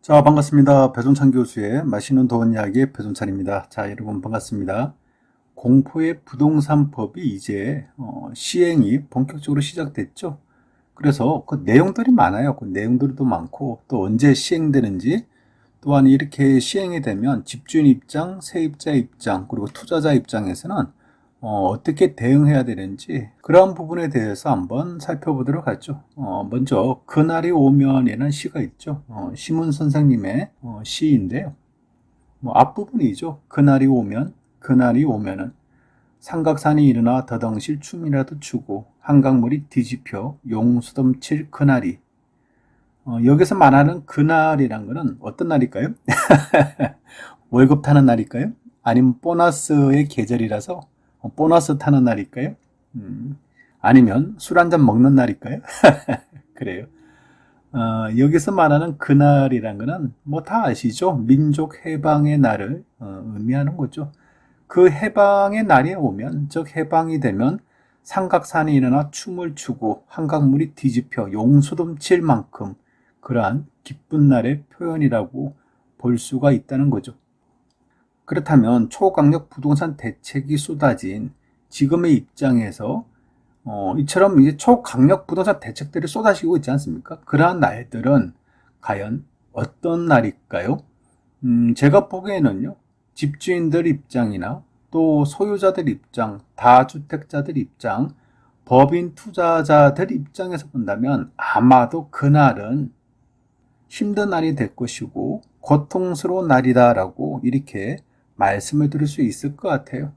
자, 반갑습니다. 배종찬 교수의 맛있는 도원 이야기의 배종찬입니다. 자, 여러분 반갑습니다. 공포의 부동산법이 이제 시행이 본격적으로 시작됐죠. 그래서 그 내용들이 많아요. 그 내용들도 많고 또 언제 시행되는지, 또한 이렇게 시행이 되면 집주인 입장, 세입자 입장, 그리고 투자자 입장에서는 어떻게 대응해야 되는지, 그러한 부분에 대해서 한번 살펴보도록 하죠. 먼저 그날이 오면이라는 시가 있죠. 시문 선생님의 시인데요. 앞부분이죠. 그날이 오면, 그날이 오면은 삼각산이 일어나 더덩실 춤이라도 추고 한강물이 뒤집혀 용수덤칠 그날이. 여기서 말하는 그날이란 거는 어떤 날일까요? 월급 타는 날일까요? 아니면 보너스의 계절이라서 보너스 타는 날일까요? 아니면 술 한잔 먹는 날일까요? 그래요. 여기서 말하는 그날이란 거는 뭐 다 아시죠? 민족 해방의 날을 의미하는 거죠. 그 해방의 날이 오면, 즉 해방이 되면 삼각산이 일어나 춤을 추고 한강물이 뒤집혀 용수돔칠 만큼 그러한 기쁜 날의 표현이라고 볼 수가 있다는 거죠. 그렇다면 초강력 부동산 대책이 쏟아진 지금의 입장에서 이처럼 이제 초강력 부동산 대책들이 쏟아지고 있지 않습니까? 그러한 날들은 과연 어떤 날일까요? 제가 보기에는요, 집주인들 입장이나 또 소유자들 입장, 다주택자들 입장, 법인 투자자들 입장에서 본다면 아마도 그날은 힘든 날이 될 것이고 고통스러운 날이다라고 이렇게 말씀을 드릴 수 있을 것 같아요.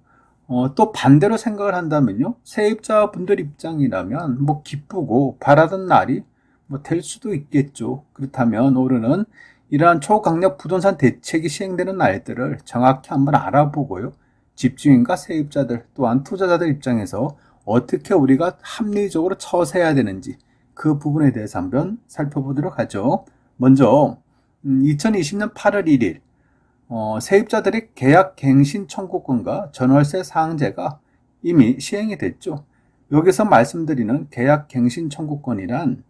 또 반대로 생각을 한다면요, 세입자분들 입장이라면 뭐 기쁘고 바라던 날이 뭐 될 수도 있겠죠. 그렇다면 올해는 이러한 초강력 부동산 대책이 시행되는 날들을 정확히 한번 알아보고요, 집주인과 세입자들 또한 투자자들 입장에서 어떻게 우리가 합리적으로 처세해야 되는지 그 부분에 대해서 한번 살펴보도록 하죠. 먼저 2020년 8월 1일 세입자들의 계약갱신 청구권과 전월세 상한제가 이미 시행이 됐죠. 여기서 말씀드리는 계약갱신 청구권이란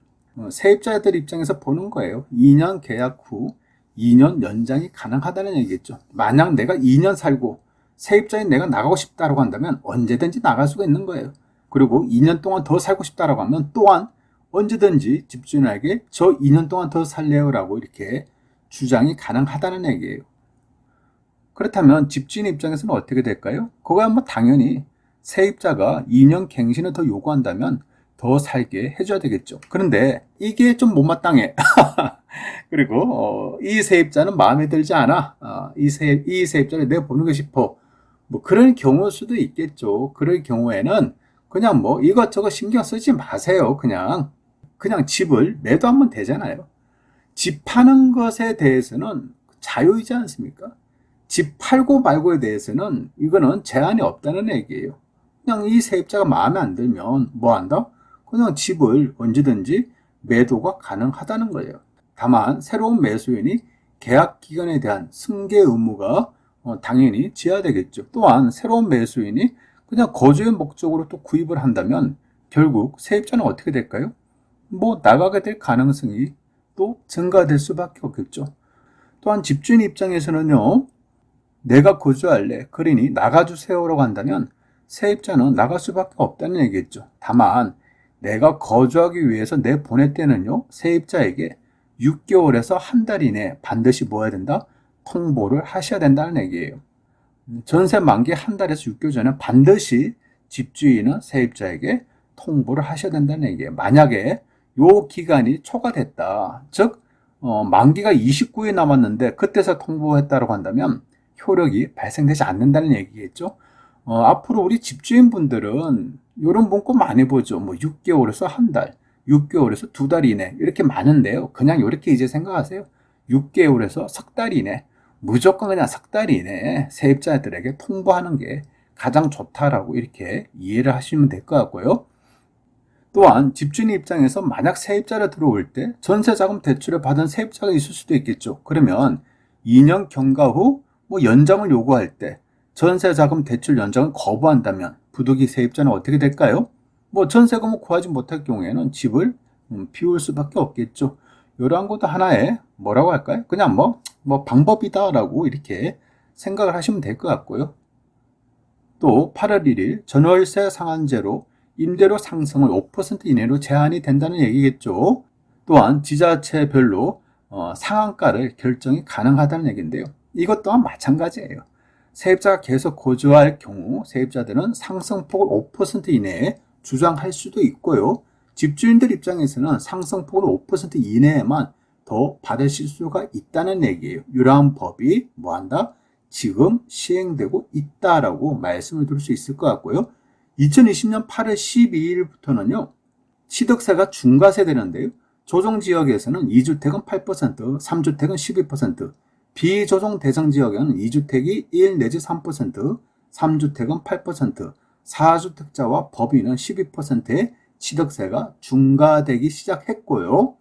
세입자들 입장에서 보는 거예요. 2년 계약 후 2년 연장이 가능하다는 얘기겠죠. 만약 내가 2년 살고 세입자인 내가 나가고 싶다라고 한다면 언제든지 나갈 수가 있는 거예요. 그리고 2년 동안 더 살고 싶다라고 하면 또한 언제든지 집주인에게 저 2년 동안 더 살래요라고 이렇게 주장이 가능하다는 얘기예요. 그렇다면 집주인 입장에서는 어떻게 될까요? 그거야 뭐 당연히 세입자가 2년 갱신을 더 요구한다면 더 살게 해줘야 되겠죠. 그런데 이게 좀 못마땅해. 그리고 이 세입자는 마음에 들지 않아. 이 세입자를 내가 보내고 싶어. 뭐 그런 경우일 수도 있겠죠. 그럴 경우에는 그냥 뭐 이것저것 신경 쓰지 마세요. 그냥 집을 매도하면 되잖아요. 집 파는 것에 대해서는 자유이지 않습니까? 집 팔고 말고에 대해서는 이거는 제한이 없다는 얘기예요. 그냥 이 세입자가 마음에 안 들면 뭐 한다? 그냥 집을 언제든지 매도가 가능하다는 거예요. 다만 새로운 매수인이 계약 기간에 대한 승계 의무가 당연히 지어야 되겠죠. 또한 새로운 매수인이 그냥 거주의 목적으로 또 구입을 한다면 결국 세입자는 어떻게 될까요? 뭐 나가게 될 가능성이 또 증가될 수밖에 없겠죠. 또한 집주인 입장에서는요, 내가 거주할래, 그러니 나가주세요라고 한다면 세입자는 나갈 수밖에 없다는 얘기겠죠. 다만 내가 거주하기 위해서 내보낼 때는요, 세입자에게 6개월에서 한 달 이내 반드시 뭐 해야 된다? 통보를 하셔야 된다는 얘기예요. 전세 만기 한 달에서 6개월 전에 반드시 집주인은 세입자에게 통보를 하셔야 된다는 얘기예요. 만약에 요 기간이 초과됐다, 즉 만기가 29일 남았는데 그때서 통보했다고 한다면 효력이 발생되지 않는다는 얘기겠죠. 앞으로 우리 집주인분들은 이런 문구 많이 보죠. 뭐 6개월에서 한 달, 6개월에서 두 달 이내 이렇게 많은데요. 그냥 이렇게 이제 생각하세요. 6개월에서 석 달 이내, 무조건 그냥 석 달 이내에 세입자들에게 통보하는 게 가장 좋다라고 이렇게 이해를 하시면 될 것 같고요. 또한 집주인 입장에서 만약 세입자를 들어올 때 전세자금 대출을 받은 세입자가 있을 수도 있겠죠. 그러면 2년 경과 후 뭐 연장을 요구할 때 전세자금 대출 연장을 거부한다면 부득이 세입자는 어떻게 될까요? 뭐 전세금을 구하지 못할 경우에는 집을 비울 수밖에 없겠죠. 이러한 것도 하나의 뭐라고 할까요? 그냥 뭐 방법이다라고 이렇게 생각을 하시면 될 것 같고요. 또 8월 1일 전월세 상한제로 임대료 상승을 5% 이내로 제한이 된다는 얘기겠죠. 또한 지자체별로 상한가를 결정이 가능하다는 얘기인데요. 이것 또한 마찬가지예요. 세입자가 계속 거주할 경우 세입자들은 상승폭을 5% 이내에 주장할 수도 있고요. 집주인들 입장에서는 상승폭을 5% 이내에만 더 받으실 수가 있다는 얘기예요. 이러한 법이 뭐한다? 지금 시행되고 있다라고 말씀을 드릴 수 있을 것 같고요. 2020년 8월 12일부터는요. 취득세가 중과세되는데요. 조정지역에서는 2주택은 8%, 3주택은 12%, 비조정 대상 지역에는 2주택이 1 내지 3%, 3주택은 8%, 4주택자와 법인은 12%의 취득세가 중과되기 시작했고요.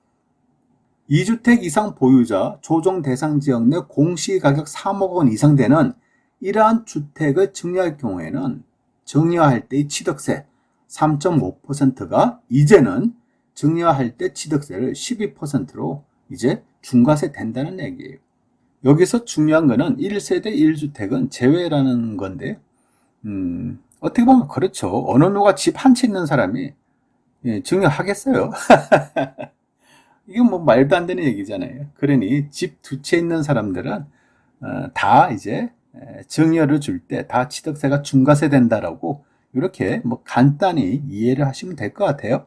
2주택 이상 보유자, 조정 대상 지역 내 공시가격 3억 원 이상 되는 이러한 주택을 증여할 경우에는 증여할 때의 취득세 3.5%가 이제는 증여할 때 취득세를 12%로 이제 중과세 된다는 얘기예요. 여기서 중요한 거는 1세대 1주택은 제외라는 건데, 어떻게 보면 그렇죠. 어느 누가 집 한 채 있는 사람이 증여하겠어요. 이건 뭐 말도 안 되는 얘기잖아요. 그러니 집 두 채 있는 사람들은 다 이제 증여를 줄 때 다 취득세가 중과세 된다라고 이렇게 뭐 간단히 이해를 하시면 될 것 같아요.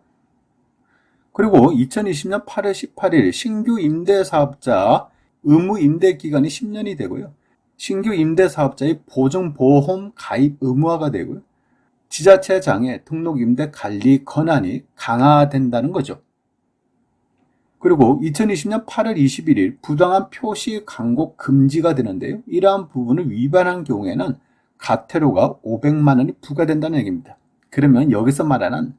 그리고 2020년 8월 18일 신규 임대사업자 의무 임대 기간이 10년이 되고요. 신규 임대사업자의 보증보험 가입 의무화가 되고요. 지자체장의 등록 임대 관리 권한이 강화된다는 거죠. 그리고 2020년 8월 21일 부당한 표시 광고 금지가 되는데요. 이러한 부분을 위반한 경우에는 과태료가 500만 원이 부과된다는 얘기입니다. 그러면 여기서 말하는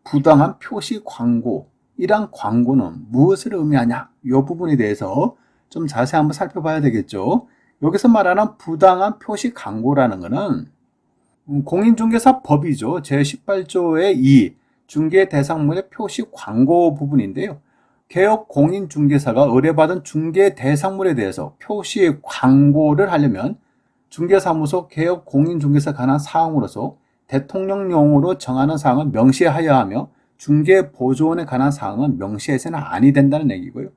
부당한 표시 광고, 이러한 광고는 무엇을 의미하냐? 이 부분에 대해서 좀 자세히 한번 살펴봐야 되겠죠. 여기서 말하는 부당한 표시 광고라는 것은 공인중개사 법이죠. 제18조의 2 중개 대상물의 표시 광고 부분인데요. 개업 공인중개사가 의뢰받은 중개 대상물에 대해서 표시 광고를 하려면 중개사무소 개업 공인중개사 관한 사항으로서 대통령령으로 정하는 사항은 명시하여야 하며 중개보조원에 관한 사항은 명시해서는 아니 된다는 얘기고요.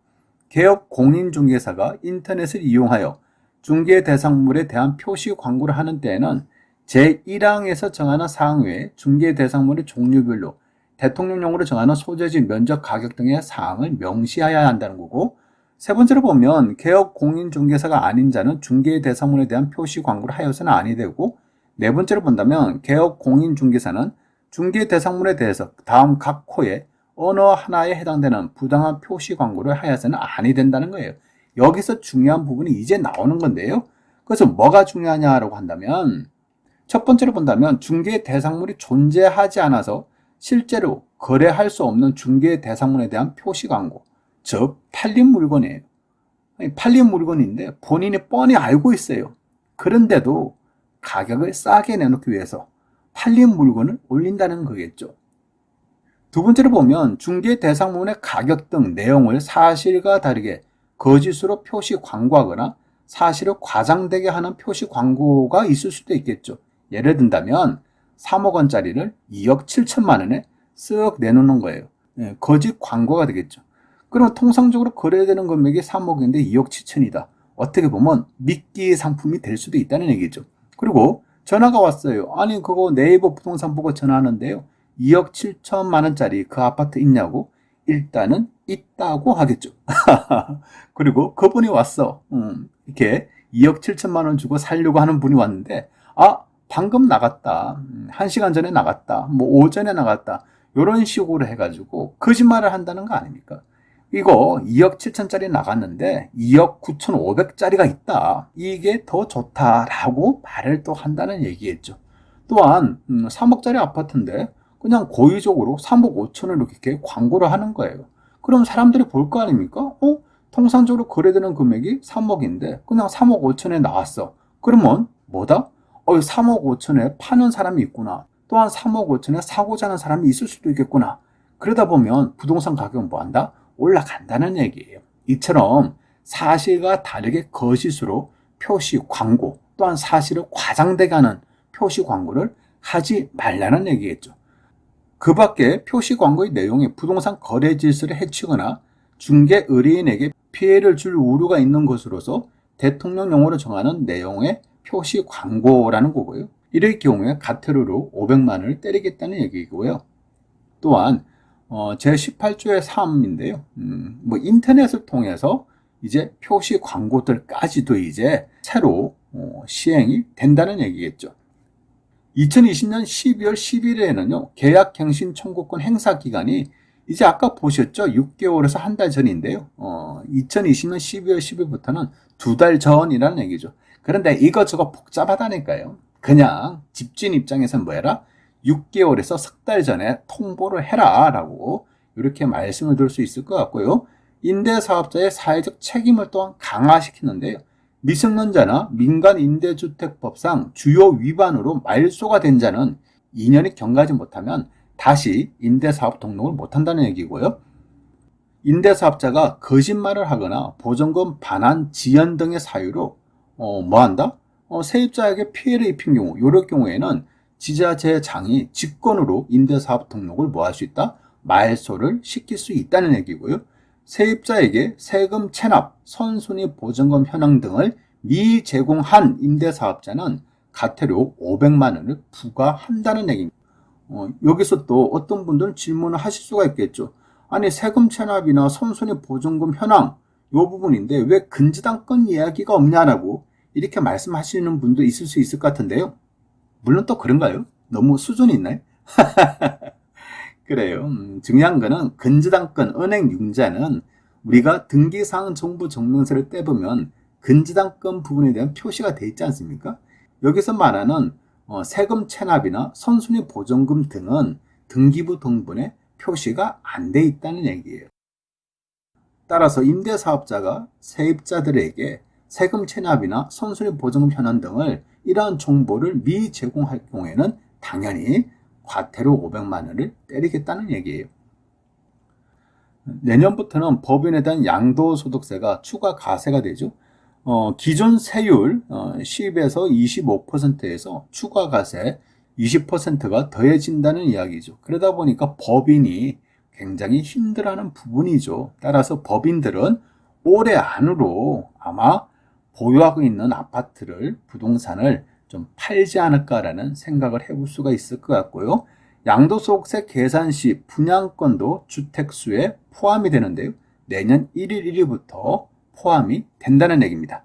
개업 공인중개사가 인터넷을 이용하여 중개 대상물에 대한 표시 광고를 하는 때에는 제1항에서 정하는 사항 외에 중개 대상물의 종류별로 대통령령으로 정하는 소재지, 면적, 가격 등의 사항을 명시해야 한다는 거고, 세 번째로 보면 개업 공인중개사가 아닌 자는 중개 대상물에 대한 표시 광고를 하여서는 아니 되고, 네 번째로 본다면 개업 공인중개사는 중개 대상물에 대해서 다음 각 호에 어느 하나에 해당되는 부당한 표시 광고를 하여서는 아니 된다는 거예요. 여기서 중요한 부분이 이제 나오는 건데요. 그래서 뭐가 중요하냐라고 한다면, 첫 번째로 본다면 중개 대상물이 존재하지 않아서 실제로 거래할 수 없는 중개 대상물에 대한 표시 광고, 즉 팔린 물건이에요. 팔린 물건인데 본인이 뻔히 알고 있어요. 그런데도 가격을 싸게 내놓기 위해서 팔린 물건을 올린다는 거겠죠. 두 번째로 보면 중개 대상물의 가격 등 내용을 사실과 다르게 거짓으로 표시 광고하거나 사실을 과장되게 하는 표시 광고가 있을 수도 있겠죠. 예를 든다면 3억 원짜리를 2억 7천만 원에 쓱 내놓는 거예요. 거짓 광고가 되겠죠. 그럼 통상적으로 거래되는 금액이 3억인데 2억 7천이다. 어떻게 보면 미끼 상품이 될 수도 있다는 얘기죠. 그리고 전화가 왔어요. 아니 그거 네이버 부동산 보고 전화하는데요. 2억 7천만 원짜리 그 아파트 있냐고? 일단은 있다고 하겠죠. 그리고 그분이 왔어. 이렇게 2억 7천만 원 주고 살려고 하는 분이 왔는데, 방금 나갔다. 1시간 전에 나갔다. 뭐 오전에 나갔다. 이런 식으로 해가지고 거짓말을 한다는 거 아닙니까? 이거 2억 7천짜리 나갔는데 2억 9,500짜리가 있다. 이게 더 좋다라고 말을 또 한다는 얘기겠죠. 또한 3억짜리 아파트인데 그냥 고의적으로 3억 5천을 이렇게 광고를 하는 거예요. 그럼 사람들이 볼 거 아닙니까? 통상적으로 거래되는 금액이 3억인데 그냥 3억 5천에 나왔어. 그러면 뭐다? 3억 5천에 파는 사람이 있구나. 또한 3억 5천에 사고자 하는 사람이 있을 수도 있겠구나. 그러다 보면 부동산 가격은 뭐한다? 올라간다는 얘기예요. 이처럼 사실과 다르게 거짓으로 표시 광고 또한 사실을 과장되게 하는 표시 광고를 하지 말라는 얘기겠죠. 그 밖에 표시 광고의 내용이 부동산 거래 질서를 해치거나 중개 의뢰인에게 피해를 줄 우려가 있는 것으로서 대통령령으로 정하는 내용의 표시 광고라는 거고요. 이럴 경우에 과태료로 500만 원을 때리겠다는 얘기고요. 또한 제18조의 3인데요. 인터넷을 통해서 이제 표시 광고들까지도 이제 새로 시행이 된다는 얘기겠죠. 2020년 12월 10일에는요, 계약갱신 청구권 행사 기간이 이제 아까 보셨죠? 6개월에서 한 달 전인데요. 2020년 12월 10일부터는 2달 전이라는 얘기죠. 그런데 이것저것 복잡하다니까요. 그냥 집주인 입장에서는 뭐 해라? 6개월에서 석 달 전에 통보를 해라 라고 이렇게 말씀을 드릴 수 있을 것 같고요. 임대사업자의 사회적 책임을 또한 강화시키는데요. 미성년자나 민간임대주택법상 주요 위반으로 말소가 된 자는 2년이 경과하지 못하면 다시 임대사업 등록을 못한다는 얘기고요. 임대사업자가 거짓말을 하거나 보증금 반환 지연 등의 사유로 뭐한다? 세입자에게 피해를 입힌 경우, 이럴 경우에는 지자체장이 직권으로 임대사업 등록을 뭐 할 수 있다? 말소를 시킬 수 있다는 얘기고요. 세입자에게 세금 체납, 선순위 보증금 현황 등을 미제공한 임대사업자는 과태료 500만 원을 부과한다는 얘기입니다. 여기서 또 어떤 분들은 질문을 하실 수가 있겠죠. 아니 세금 체납이나 선순위 보증금 현황 이 부분인데 왜 근저당권 이야기가 없냐라고 이렇게 말씀하시는 분도 있을 수 있을 것 같은데요. 물론 또 그런가요? 너무 수준이 있나요? 그래요. 중요한 거는 근저당권 은행 융자는 우리가 등기사항 정보 증명서를 떼보면 근저당권 부분에 대한 표시가 돼 있지 않습니까? 여기서 말하는 세금 체납이나 선순위 보증금 등은 등기부 등본에 표시가 안 돼 있다는 얘기예요. 따라서 임대사업자가 세입자들에게 세금 체납이나 선순위 보증금 현황 등을 이러한 정보를 미제공할 경우에는 당연히 과태료 500만 원을 때리겠다는 얘기예요. 내년부터는 법인에 대한 양도소득세가 추가 과세가 되죠. 기존 세율 10에서 25%에서 추가 과세 20%가 더해진다는 이야기죠. 그러다 보니까 법인이 굉장히 힘들어하는 부분이죠. 따라서 법인들은 올해 안으로 아마 보유하고 있는 아파트를, 부동산을 좀 팔지 않을까라는 생각을 해볼 수가 있을 것 같고요. 양도소득세 계산 시 분양권도 주택수에 포함이 되는데요. 내년 1일 1일부터 포함이 된다는 얘기입니다.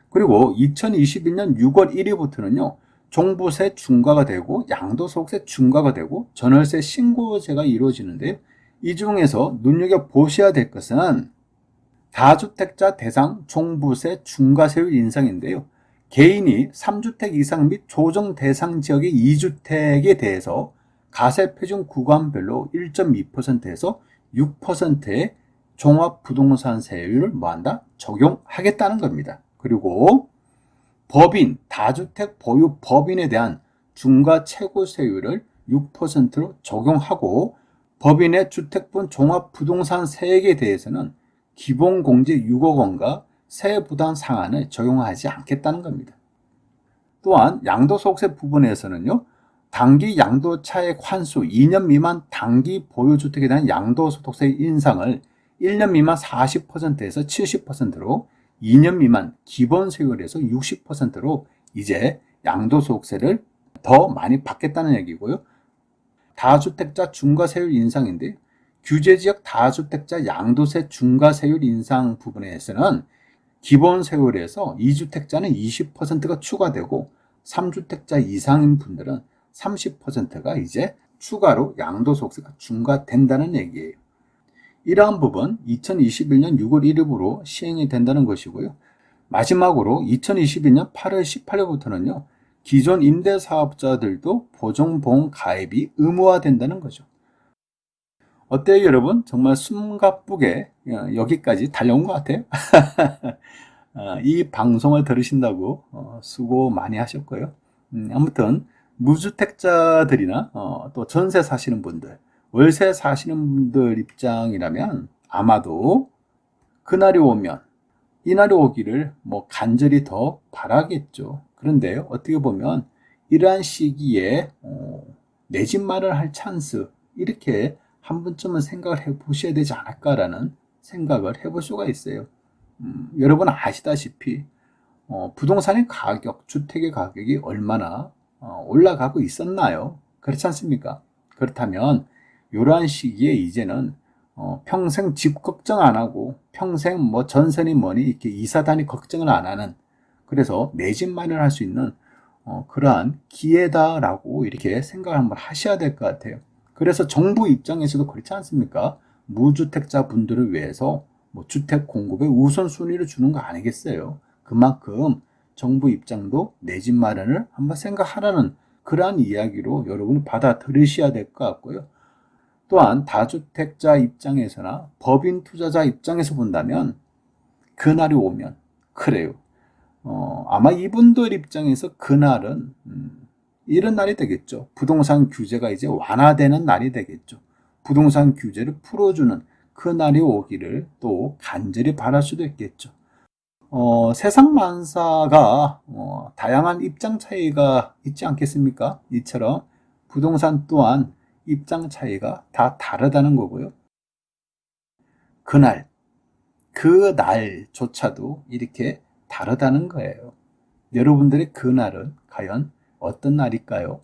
그리고 2021년 6월 1일부터는요. 종부세 중과가 되고 양도소득세 중과가 되고 전월세 신고제가 이루어지는데요. 이 중에서 눈여겨보셔야 될 것은 다주택자 대상 종부세 중과세율 인상인데요. 개인이 3주택 이상 및 조정 대상 지역의 2주택에 대해서 가세표준 구간별로 1.2%에서 6%의 종합부동산세율을 뭐한다? 적용하겠다는 겁니다. 그리고 법인, 다주택 보유 법인에 대한 중과 최고세율을 6%로 적용하고 법인의 주택분 종합부동산세액에 대해서는 기본공제 6억 원과 세부담 상한을 적용하지 않겠다는 겁니다. 또한 양도소득세 부분에서는요. 단기 양도차액 환수 2년 미만 단기 보유주택에 대한 양도소득세 인상을 1년 미만 40%에서 70%로 2년 미만 기본세율에서 60%로 이제 양도소득세를 더 많이 받겠다는 얘기고요. 다주택자 중과세율 인상인데 규제지역 다주택자 양도세 중과세율 인상 부분에서는 기본세율에서 2주택자는 20%가 추가되고 3주택자 이상인 분들은 30%가 이제 추가로 양도소득세가 중과된다는 얘기예요. 이러한 부분 2021년 6월 1일부로 시행이 된다는 것이고요. 마지막으로 2022년 8월 18일부터는요. 기존 임대사업자들도 보증보험 가입이 의무화된다는 거죠. 어때요 여러분? 정말 숨가쁘게 여기까지 달려온 것 같아요. 이 방송을 들으신다고 수고 많이 하셨고요. 아무튼 무주택자들이나 또 전세 사시는 분들 월세 사시는 분들 입장이라면 아마도 그날이 오면 이날이 오기를 뭐 간절히 더 바라겠죠. 그런데 어떻게 보면 이러한 시기에 내 집 마련할 찬스, 이렇게 한 번쯤은 생각을 해보셔야 되지 않을까라는 생각을 해볼 수가 있어요. 여러분 아시다시피 부동산의 가격, 주택의 가격이 얼마나 올라가고 있었나요? 그렇지 않습니까? 그렇다면 이러한 시기에 이제는 평생 집 걱정 안 하고 평생 뭐 전세니 뭐니 이렇게 이사 다니 걱정을 안 하는, 그래서 내 집 마련할 수 있는 그러한 기회다라고 이렇게 생각을 한번 하셔야 될 것 같아요. 그래서 정부 입장에서도 그렇지 않습니까? 무주택자 분들을 위해서 뭐 주택 공급에 우선순위를 주는 거 아니겠어요? 그만큼 정부 입장도 내 집 마련을 한번 생각하라는 그러한 이야기로 여러분이 받아들이셔야 될 것 같고요. 또한 다주택자 입장에서나 법인 투자자 입장에서 본다면 그날이 오면, 그래요. 아마 이분들 입장에서 그날은 이런 날이 되겠죠. 부동산 규제가 이제 완화되는 날이 되겠죠. 부동산 규제를 풀어주는 그 날이 오기를 또 간절히 바랄 수도 있겠죠. 세상 만사가 다양한 입장 차이가 있지 않겠습니까? 이처럼 부동산 또한 입장 차이가 다 다르다는 거고요. 그날, 그 날조차도 이렇게 다르다는 거예요. 여러분들의 그날은 과연 어떤 날일까요?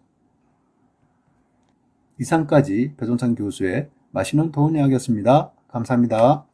이상까지 배종찬 교수의 맛있는 도움 이야기였습니다. 감사합니다.